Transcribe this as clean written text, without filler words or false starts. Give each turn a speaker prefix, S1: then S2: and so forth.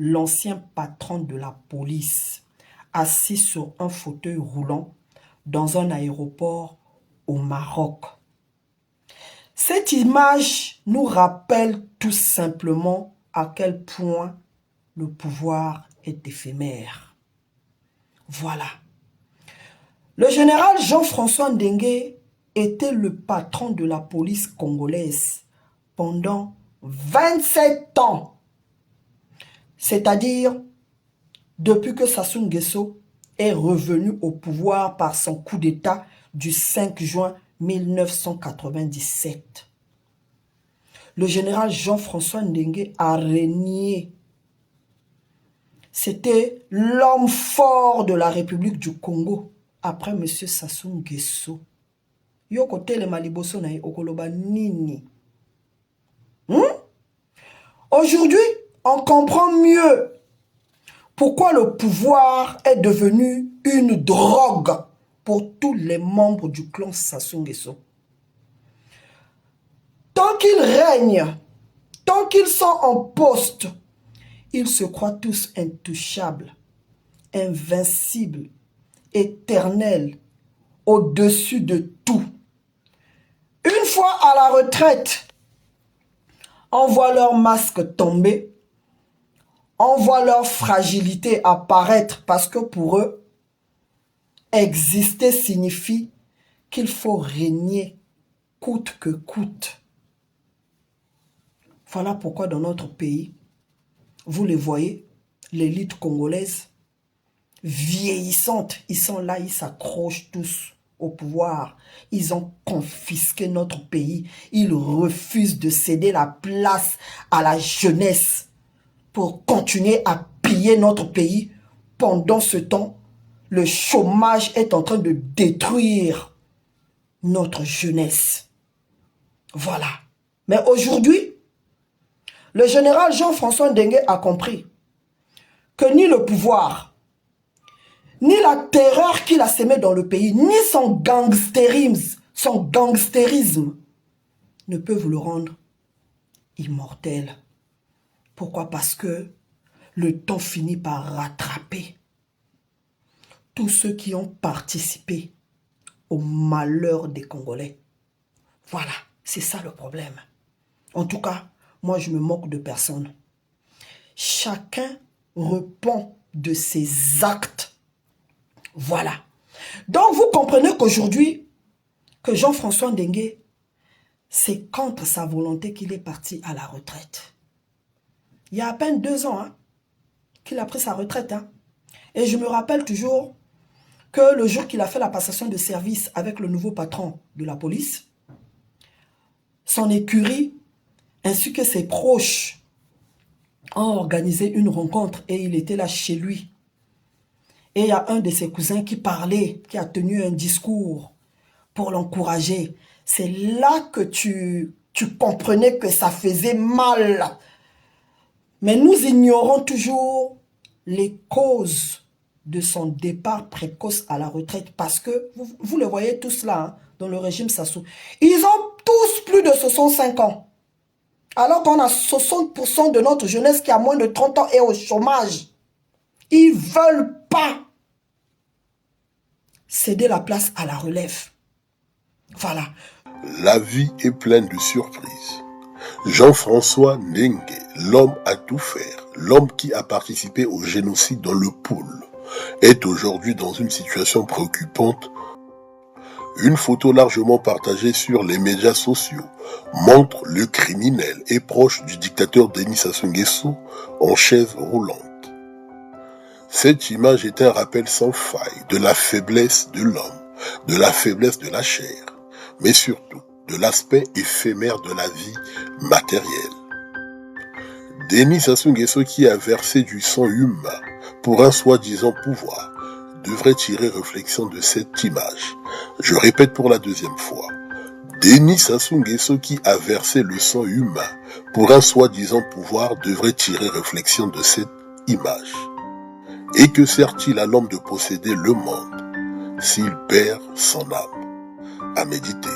S1: l'ancien patron de la police, assis sur un fauteuil roulant dans un aéroport au Maroc. Cette image nous rappelle tout simplement à quel point le pouvoir est éphémère. Voilà. Le général Jean-François Ndenge était le patron de la police congolaise pendant 27 ans. C'est-à-dire depuis que Sassou Nguesso est revenu au pouvoir par son coup d'État du 5 juin 1997. Le général Jean-François Ndenge a régné. C'était l'homme fort de la République du Congo après M. Sassou Nguesso. Yoko tele maliboso na okoloba nini. Aujourd'hui, on comprend mieux pourquoi le pouvoir est devenu une drogue pour tous les membres du clan Sassou Nguesso. Tant qu'ils règnent, tant qu'ils sont en poste, ils se croient tous intouchables, invincibles, éternels, au-dessus de tout. Une fois à la retraite, on voit leur masque tomber, on voit leur fragilité apparaître parce que pour eux, exister signifie qu'il faut régner coûte que coûte. Voilà pourquoi dans notre pays, vous les voyez, l'élite congolaise, vieillissante, ils sont là, ils s'accrochent tous au pouvoir. Ils ont confisqué notre pays. Ils refusent de céder la place à la jeunesse pour continuer à piller notre pays. Pendant ce temps, le chômage est en train de détruire notre jeunesse. Voilà. Mais aujourd'hui, le général Jean-François Ndenge a compris que ni le pouvoir, ni la terreur qu'il a sémée dans le pays, ni son gangstérisme ne peuvent le rendre immortel. Pourquoi? Parce que le temps finit par rattraper tous ceux qui ont participé au malheur des Congolais. Voilà, c'est ça le problème. En tout cas, moi je me moque de personne. Chacun répond de ses actes. Voilà. Donc vous comprenez qu'aujourd'hui, que Jean-François Ndenge, c'est contre sa volonté qu'il est parti à la retraite. Il y a à peine 2 ans qu'il a pris sa retraite. Et je me rappelle toujours que le jour qu'il a fait la passation de service avec le nouveau patron de la police, son écurie ainsi que ses proches ont organisé une rencontre et il était là chez lui. Et il y a un de ses cousins qui parlait, qui a tenu un discours pour l'encourager. C'est là que tu comprenais que ça faisait mal. Mais nous ignorons toujours les causes de son départ précoce à la retraite. Parce que, vous le voyez tous là, dans le régime Sassou. Ils ont tous plus de 65 ans. Alors qu'on a 60% de notre jeunesse qui a moins de 30 ans et au chômage. Ils ne veulent pas céder la place à la relève. Voilà.
S2: La vie est pleine de surprises. Jean-François Ndenge, l'homme à tout faire, l'homme qui a participé au génocide dans le Poul, est aujourd'hui dans une situation préoccupante. Une photo largement partagée sur les médias sociaux montre le criminel et proche du dictateur Denis Sassou Nguesso en chaise roulante. Cette image est un rappel sans faille de la faiblesse de l'homme, de la faiblesse de la chair, mais surtout de l'aspect éphémère de la vie matérielle. Denis Sassou Nguesso, qui a versé du sang humain pour un soi-disant pouvoir, devrait tirer réflexion de cette image. Je répète pour la 2e fois. Denis Sassou Nguesso, qui a versé le sang humain pour un soi-disant pouvoir, devrait tirer réflexion de cette image. Et que sert-il à l'homme de posséder le monde s'il perd son âme? À méditer.